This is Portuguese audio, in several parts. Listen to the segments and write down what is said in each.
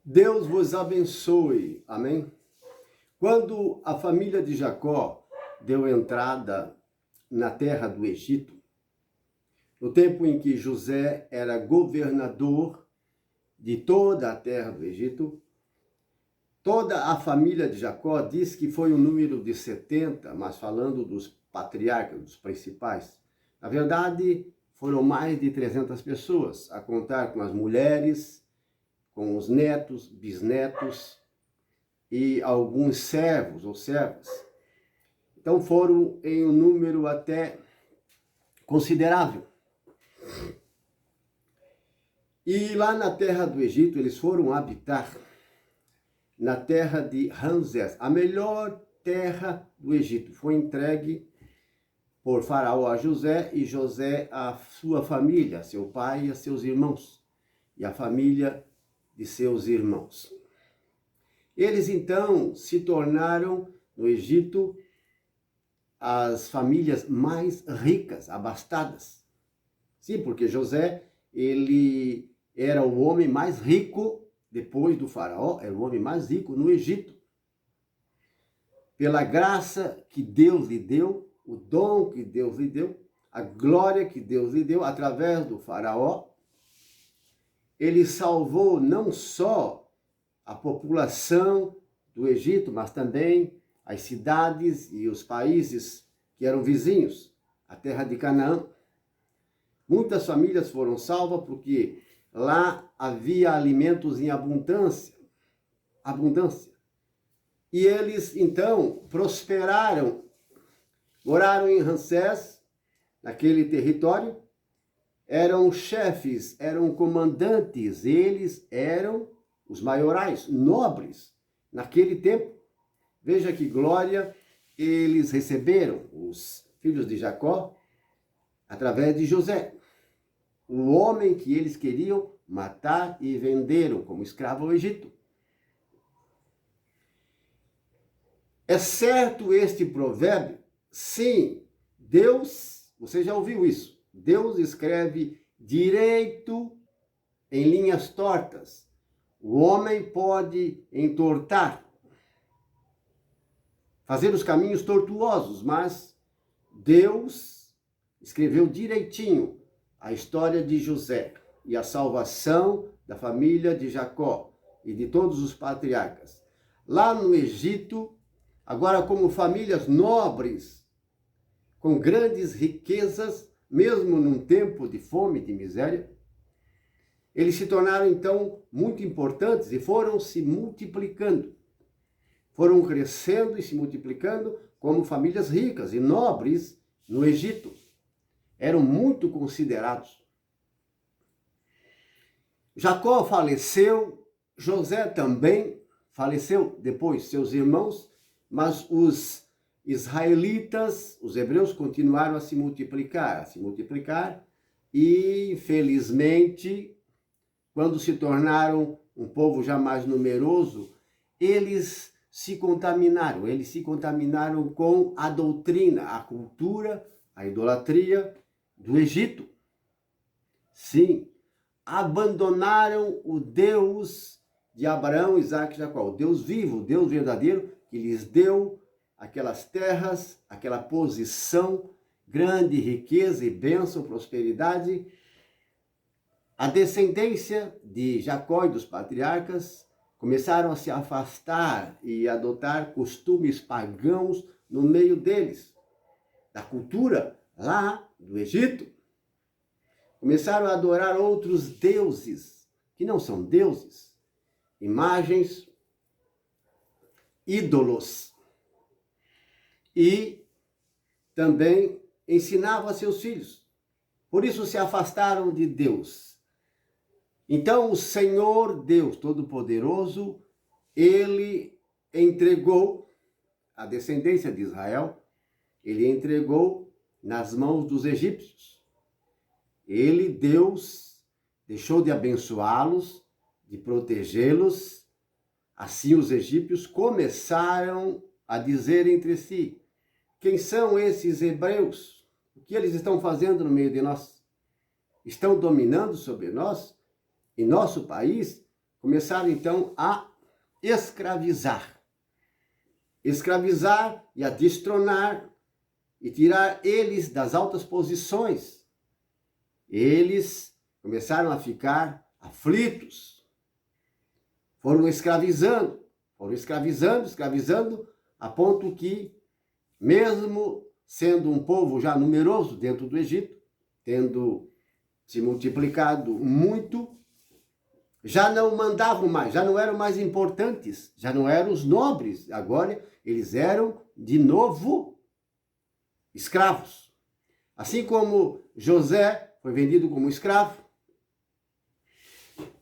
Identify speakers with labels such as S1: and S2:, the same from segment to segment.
S1: Deus vos abençoe. Amém? Quando a família de Jacó deu entrada na terra do Egito, no tempo em que José era governador de toda a terra do Egito, toda a família de Jacó diz que foi um número de 70, mas falando dos patriarcas, dos principais. Na verdade, foram mais de 300 pessoas, a contar com as mulheres, com os netos, bisnetos e alguns servos ou servas. Então foram em um número até considerável. E lá na terra do Egito eles foram habitar na terra de Ramsés, a melhor terra do Egito. Foi entregue por Faraó a José e José a sua família, seu pai e a seus irmãos, e a família de seus irmãos. Eles então se tornaram no Egito as famílias mais ricas, abastadas. Sim, porque José, ele era o homem mais rico depois do faraó, era o homem mais rico no Egito. Pela graça que Deus lhe deu, o dom que Deus lhe deu, a glória que Deus lhe deu através do faraó, ele salvou não só a população do Egito, mas também as cidades e os países que eram vizinhos, a terra de Canaã. Muitas famílias foram salvas porque lá havia alimentos em abundância. E eles, então, prosperaram, moraram em Ramsés, naquele território, eram chefes, eram comandantes, eles eram os maiorais, nobres, naquele tempo. Veja que glória eles receberam, os filhos de Jacó, através de José, o homem que eles queriam matar e venderam como escravo ao Egito. É certo este provérbio? Sim, Deus, você já ouviu isso, Deus escreve direito em linhas tortas. O homem pode entortar, fazer os caminhos tortuosos, mas Deus escreveu direitinho a história de José e a salvação da família de Jacó e de todos os patriarcas. Lá no Egito, agora como famílias nobres, com grandes riquezas, mesmo num tempo de fome, de miséria, eles se tornaram então muito importantes e foram se multiplicando. Foram crescendo e se multiplicando como famílias ricas e nobres no Egito. Eram muito considerados. Jacó faleceu, José também faleceu depois, seus irmãos, mas os israelitas, os hebreus, continuaram a se multiplicar, e, infelizmente, quando se tornaram um povo já mais numeroso, eles se contaminaram com a doutrina, a cultura, a idolatria do Egito. Sim, abandonaram o Deus de Abraão, Isaque e Jacó, o Deus vivo, o Deus verdadeiro, que lhes deu aquelas terras, aquela posição, grande riqueza e bênção, prosperidade. A descendência de Jacó e dos patriarcas começaram a se afastar e adotar costumes pagãos no meio deles, da cultura lá do Egito. Começaram a adorar outros deuses, que não são deuses, imagens, ídolos. E também ensinavam a seus filhos. Por isso se afastaram de Deus. Então o Senhor Deus Todo-Poderoso, ele entregou a descendência de Israel, ele entregou nas mãos dos egípcios. Ele, Deus, deixou de abençoá-los, de protegê-los. Assim os egípcios começaram a dizer entre si: quem são esses hebreus? O que eles estão fazendo no meio de nós? Estão dominando sobre nós? Em nosso país, começaram então a escravizar. Escravizar e a destronar e tirar eles das altas posições. Eles começaram a ficar aflitos. Foram escravizando, escravizando, a ponto que, mesmo sendo um povo já numeroso dentro do Egito, tendo se multiplicado muito, já não mandavam mais, já não eram mais importantes, já não eram os nobres, agora eles eram de novo escravos. Assim como José foi vendido como escravo,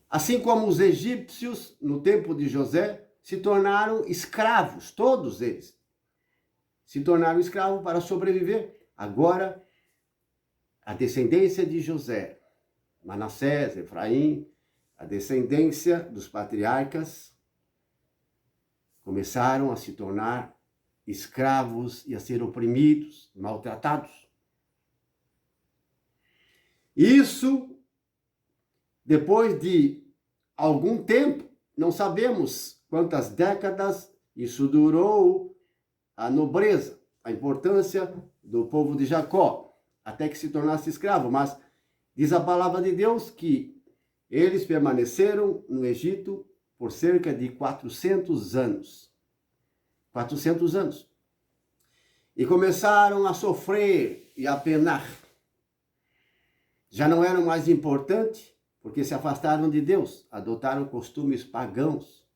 S1: assim como os egípcios, no tempo de José, se tornaram escravos, todos eles se tornaram escravos para sobreviver. Agora, a descendência de José, Manassés, Efraim, a descendência dos patriarcas, começaram a se tornar escravos e a ser oprimidos, maltratados. Isso, depois de algum tempo, não sabemos quantas décadas, isso durou a nobreza, a importância do povo de Jacó, até que se tornasse escravo. Mas diz a palavra de Deus que eles permaneceram no Egito por cerca de 400 anos. 400 anos. E começaram a sofrer e a penar. Já não eram mais importantes, porque se afastaram de Deus, adotaram costumes pagãos.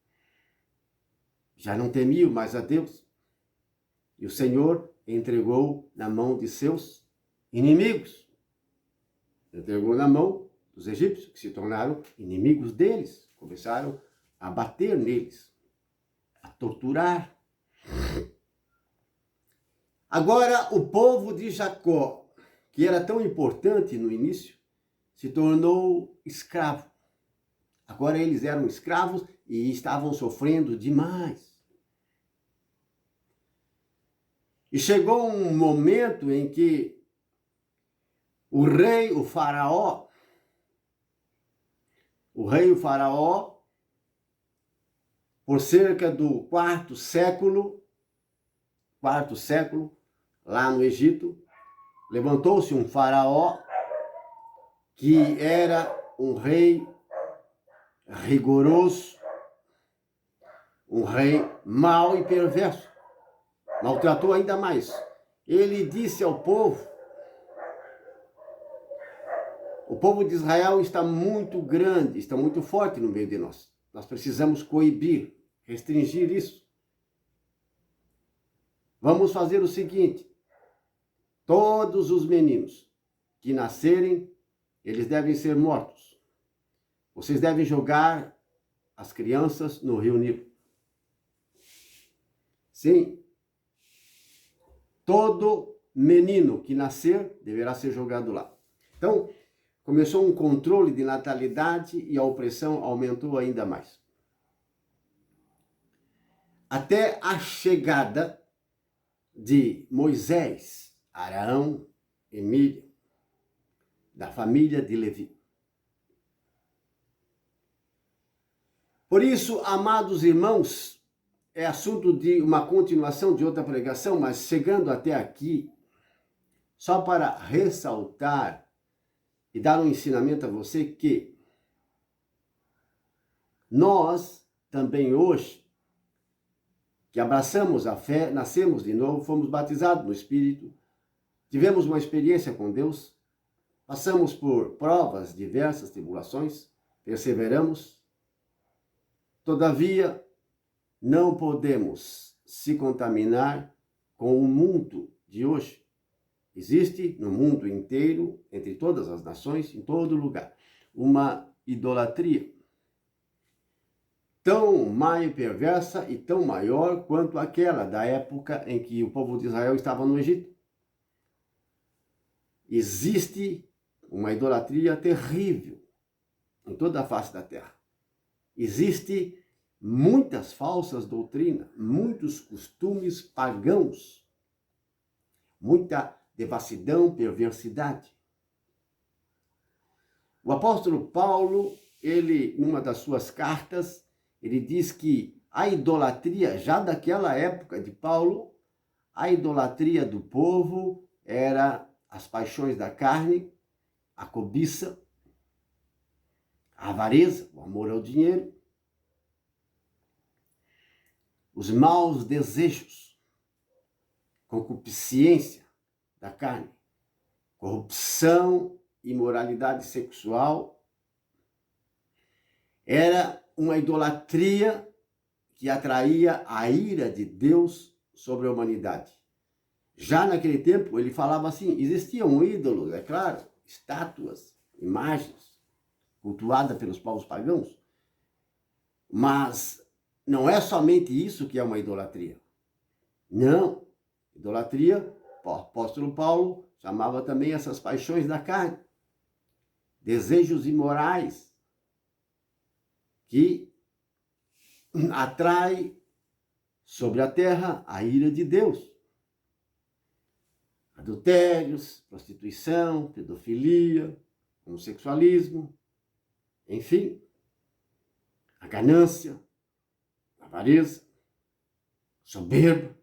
S1: Já não temiam mais a Deus. E o Senhor entregou na mão de seus inimigos. Entregou na mão dos egípcios, que se tornaram inimigos deles. Começaram a bater neles, a torturar. Agora, o povo de Jacó, que era tão importante no início, se tornou escravo. Agora eles eram escravos e estavam sofrendo demais. E chegou um momento em que o rei, o faraó, por cerca do quarto século, lá no Egito, levantou-se um faraó que era um rei rigoroso, um rei mau e perverso. Maltratou ainda mais. Ele disse ao povo: o povo de Israel está muito grande, está muito forte no meio de nós. Nós precisamos coibir, restringir isso. Vamos fazer o seguinte: todos os meninos que nascerem, eles devem ser mortos. Vocês devem jogar as crianças no Rio Nilo. Sim, todo menino que nascer deverá ser jogado lá. Então, começou um controle de natalidade e a opressão aumentou ainda mais. Até a chegada de Moisés, Arão e Miriam, da família de Levi. Por isso, amados irmãos, é assunto de uma continuação de outra pregação, mas chegando até aqui, só para ressaltar e dar um ensinamento a você que nós também hoje, que abraçamos a fé, nascemos de novo, fomos batizados no Espírito, tivemos uma experiência com Deus, passamos por provas, diversas tribulações, perseveramos. Todavia, não podemos se contaminar com o mundo de hoje. Existe no mundo inteiro, entre todas as nações, em todo lugar, uma idolatria tão má e perversa e tão maior quanto aquela da época em que o povo de Israel estava no Egito. Existe uma idolatria terrível em toda a face da terra. Existe muitas falsas doutrinas, muitos costumes pagãos, muita devassidão, perversidade. O apóstolo Paulo ele, numa das suas cartas, ele diz que a idolatria, já daquela época de Paulo, a idolatria do povo era as paixões da carne, a cobiça, a avareza, o amor ao dinheiro, os maus desejos, concupiscência da carne, corrupção, imoralidade sexual. Era uma idolatria que atraía a ira de Deus sobre a humanidade. Já naquele tempo, ele falava assim, existiam ídolos, é claro, estátuas, imagens, cultuadas pelos povos pagãos, mas não é somente isso que é uma idolatria. Não, idolatria, o apóstolo Paulo chamava também essas paixões da carne, desejos imorais, que atrai sobre a terra a ira de Deus. Adultérios, prostituição, pedofilia, homossexualismo, enfim, a ganância, a avareza, soberba.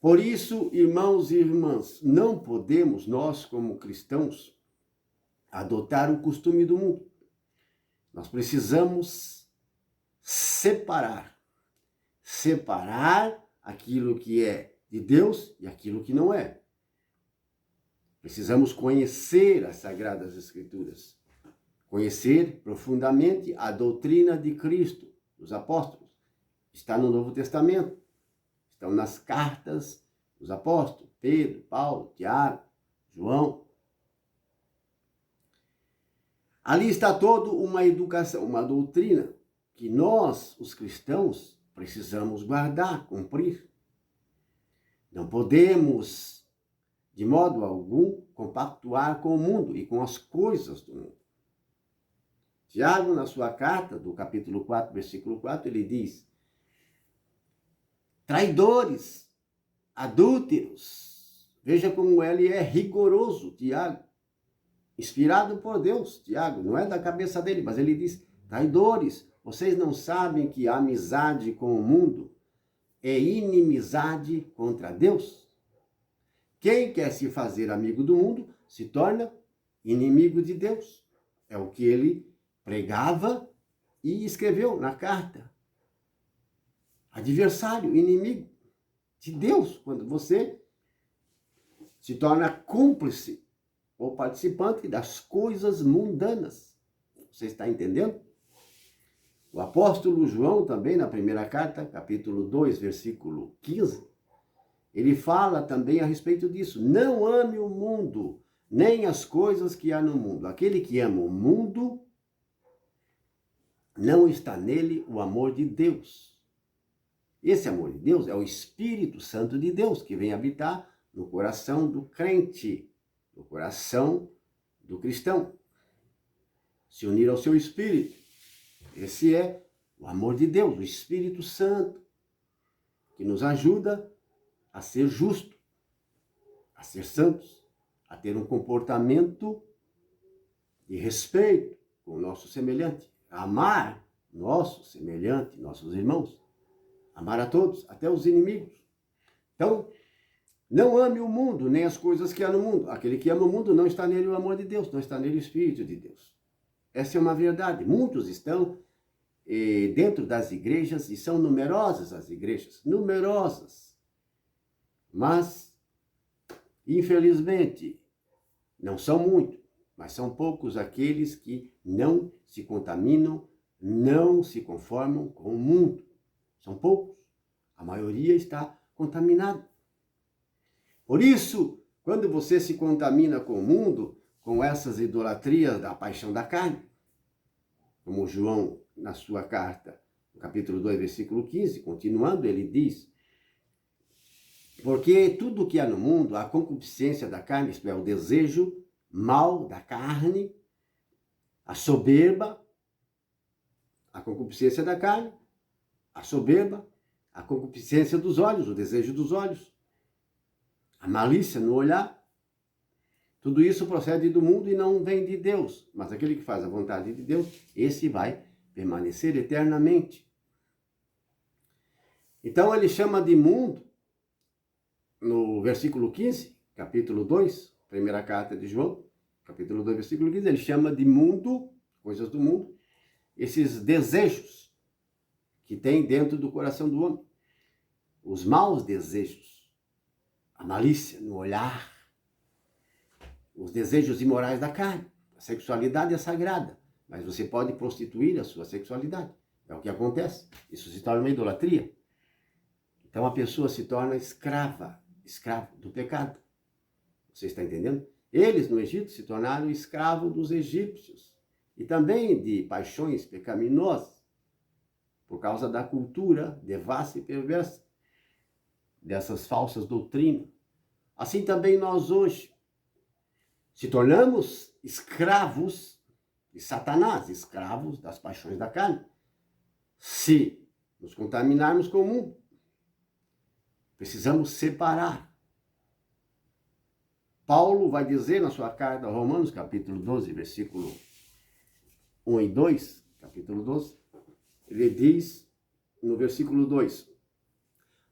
S1: Por isso, irmãos e irmãs, não podemos nós, como cristãos, adotar o costume do mundo. Nós precisamos separar aquilo que é de Deus e aquilo que não é. Precisamos conhecer as Sagradas Escrituras, conhecer profundamente a doutrina de Cristo, dos apóstolos. Está no Novo Testamento, estão nas cartas dos apóstolos, Pedro, Paulo, Tiago, João. Ali está toda uma educação, uma doutrina que nós, os cristãos, precisamos guardar, cumprir. Não podemos, de modo algum, compactuar com o mundo e com as coisas do mundo. Tiago, na sua carta, do capítulo 4, versículo 4, ele diz: traidores, adúlteros. Veja como ele é rigoroso, Tiago. Inspirado por Deus, Tiago, não é da cabeça dele, mas ele diz: traidores, vocês não sabem que a amizade com o mundo é inimizade contra Deus? Quem quer se fazer amigo do mundo se torna inimigo de Deus. É o que ele pregava e escreveu na carta. Adversário, inimigo de Deus, quando você se torna cúmplice ou participante das coisas mundanas. Você está entendendo? O apóstolo João também, na primeira carta, capítulo 2, versículo 15, ele fala também a respeito disso. Não ame o mundo, nem as coisas que há no mundo. Aquele que ama o mundo, não está nele o amor de Deus. Esse amor de Deus é o Espírito Santo de Deus, que vem habitar no coração do crente, no coração do cristão. Se unir ao seu espírito. Esse é o amor de Deus, o Espírito Santo, que nos ajuda a ser justo, a ser santos, a ter um comportamento de respeito com o nosso semelhante, a amar nosso semelhante, nossos irmãos, amar a todos, até os inimigos. Então, não ame o mundo, nem as coisas que há no mundo. Aquele que ama o mundo não está nele o amor de Deus, não está nele o Espírito de Deus. Essa é uma verdade. Muitos estão dentro das igrejas, e são numerosas as igrejas, numerosas. Mas, infelizmente, não são muitos, mas são poucos aqueles que não se contaminam, não se conformam com o mundo. São poucos. A maioria está contaminada. Por isso, quando você se contamina com o mundo, com essas idolatrias da paixão da carne, como João, na sua carta, no capítulo 2, versículo 15, continuando, ele diz: porque tudo o que há no mundo, a concupiscência da carne, isto é, o desejo mal da carne, a soberba, a concupiscência da carne, a soberba, a concupiscência dos olhos, o desejo dos olhos, a malícia no olhar, Tudo isso procede do mundo e não vem de Deus. Mas aquele que faz a vontade de Deus, esse vai permanecer eternamente. Então ele chama de mundo, no versículo 15, capítulo 2, primeira carta de João, capítulo 2, versículo 15, ele chama de mundo, coisas do mundo, esses desejos que tem dentro do coração do homem. Os maus desejos, a malícia no olhar, os desejos imorais da carne. A sexualidade é sagrada, mas você pode prostituir a sua sexualidade. É o que acontece. Isso se torna uma idolatria. Então a pessoa se torna escravo do pecado. Você está entendendo? Eles no Egito se tornaram escravos dos egípcios e também de paixões pecaminosas por causa da cultura devassa e perversa dessas falsas doutrinas. Assim também nós hoje se tornamos escravos de Satanás, escravos das paixões da carne, se nos contaminarmos com o mundo. Precisamos separar. Paulo vai dizer na sua carta a Romanos, capítulo 12, versículo 1 e 2, capítulo 12, ele diz no versículo 2,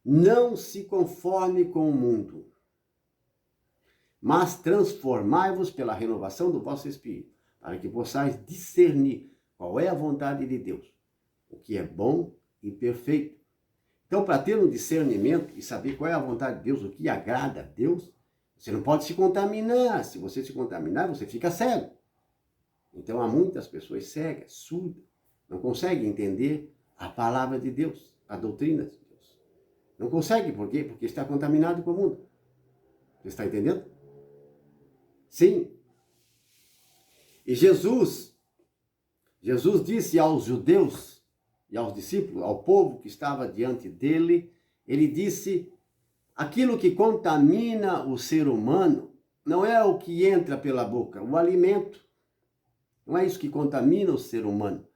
S1: não se conforme com o mundo, mas transformai-vos pela renovação do vosso espírito, para que possais discernir qual é a vontade de Deus, o que é bom e perfeito. Então, para ter um discernimento e saber qual é a vontade de Deus, o que agrada a Deus, você não pode se contaminar. Se você se contaminar, você fica cego. Então, há muitas pessoas cegas, surdas, não conseguem entender a palavra de Deus, a doutrina de Deus. Não consegue, por quê? Porque está contaminado com o mundo. Você está entendendo? Sim. E Jesus disse aos judeus e aos discípulos, ao povo que estava diante dele, ele disse, aquilo que contamina o ser humano não é o que entra pela boca, o alimento. Não é isso que contamina o ser humano.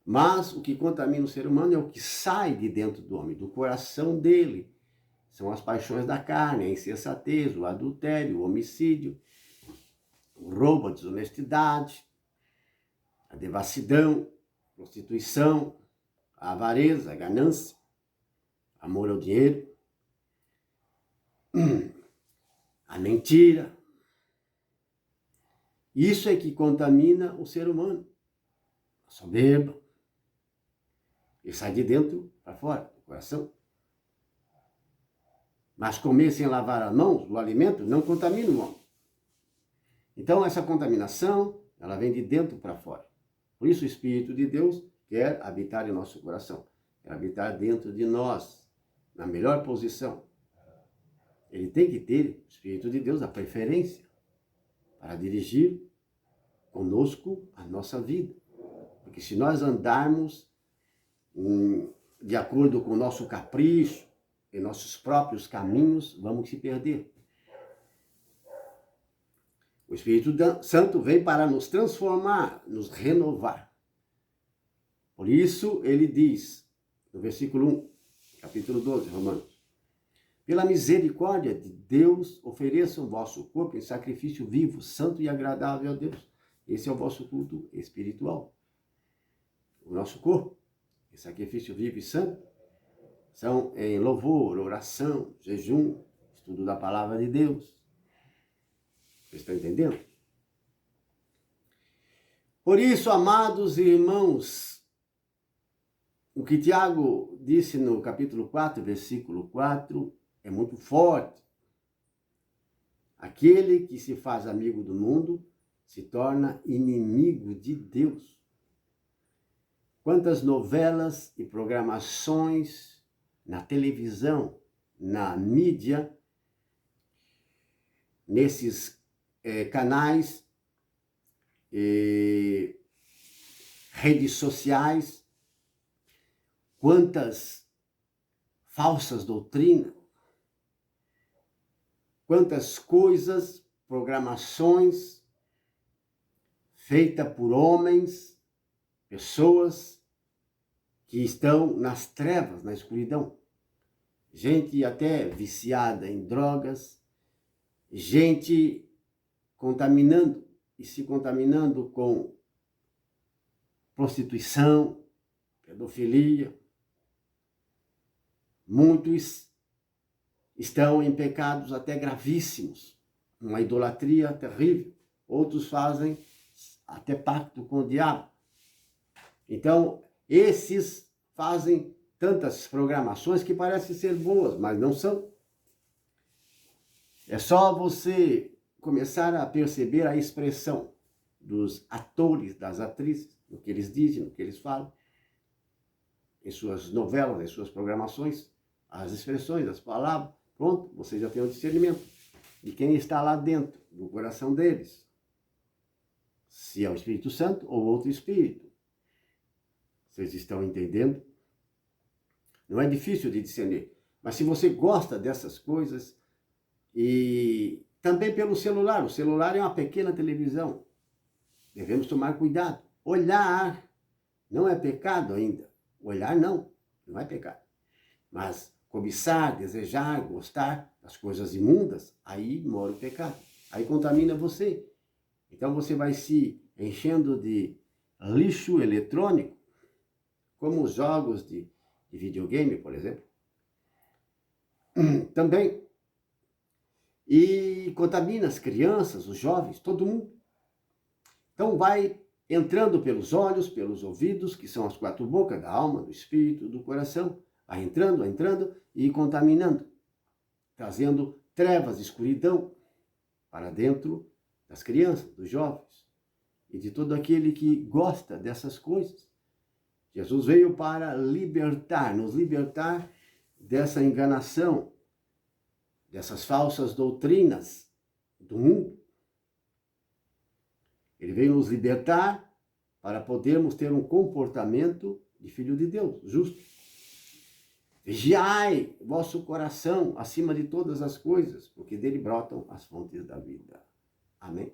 S1: Mas o que contamina o ser humano é o que sai de dentro do homem, do coração dele. São as paixões da carne, a insensatez, o adultério, o homicídio, o roubo, a desonestidade, a devassidão, a prostituição, a avareza, a ganância, amor ao dinheiro, a mentira. Isso é que contamina o ser humano. A soberba. E sai de dentro para fora, do coração. Mas comer sem lavar as mãos, o alimento, não contamina o homem. Então, essa contaminação, ela vem de dentro para fora. Por isso, o Espírito de Deus quer habitar em nosso coração. Quer habitar dentro de nós, na melhor posição. Ele tem que ter, o Espírito de Deus, a preferência para dirigir conosco a nossa vida. Porque se nós andarmos de acordo com o nosso capricho, em nossos próprios caminhos, vamos se perder. O Espírito Santo vem para nos transformar, nos renovar. Por isso, ele diz, no versículo 1, capítulo 12, Romanos, pela misericórdia de Deus, ofereçam o vosso corpo em sacrifício vivo, santo e agradável a Deus. Esse é o vosso culto espiritual. O nosso corpo, em sacrifício vivo e santo, são em louvor, oração, jejum, estudo da palavra de Deus. Vocês estão entendendo? Por isso, amados irmãos, o que Tiago disse no capítulo 4, versículo 4, é muito forte. Aquele que se faz amigo do mundo se torna inimigo de Deus. Quantas novelas e programações na televisão, na mídia, nesses canais, redes sociais, quantas falsas doutrinas, quantas coisas, programações feitas por homens, pessoas que estão nas trevas, na escuridão. Gente até viciada em drogas, gente contaminando e se contaminando com prostituição, pedofilia. Muitos estão em pecados até gravíssimos, uma idolatria terrível. Outros fazem até pacto com o diabo. Então, esses fazem tantas programações que parecem ser boas, mas não são. É só você começar a perceber a expressão dos atores, das atrizes, no que eles dizem, no que eles falam, em suas novelas, em suas programações, as expressões, as palavras. Pronto, você já tem o discernimento de quem está lá dentro, do coração deles. Se é o Espírito Santo ou outro Espírito. Vocês estão entendendo? Não é difícil de discernir. Mas se você gosta dessas coisas, e também pelo celular. O celular é uma pequena televisão. Devemos tomar cuidado. Olhar não é pecado ainda. Olhar não é pecado. Mas cobiçar, desejar, gostar das coisas imundas, aí mora o pecado. Aí contamina você. Então você vai se enchendo de lixo eletrônico, como os jogos de videogame, por exemplo. Também. E contamina as crianças, os jovens, todo mundo. Então vai entrando pelos olhos, pelos ouvidos, que são as 4 bocas da alma, do espírito, do coração. Vai entrando e contaminando, trazendo trevas, escuridão para dentro das crianças, dos jovens e de todo aquele que gosta dessas coisas. Jesus veio para nos libertar dessa enganação, dessas falsas doutrinas do mundo. Ele veio nos libertar para podermos ter um comportamento de filho de Deus, justo. Vigiai vosso coração acima de todas as coisas, porque dele brotam as fontes da vida. Amém?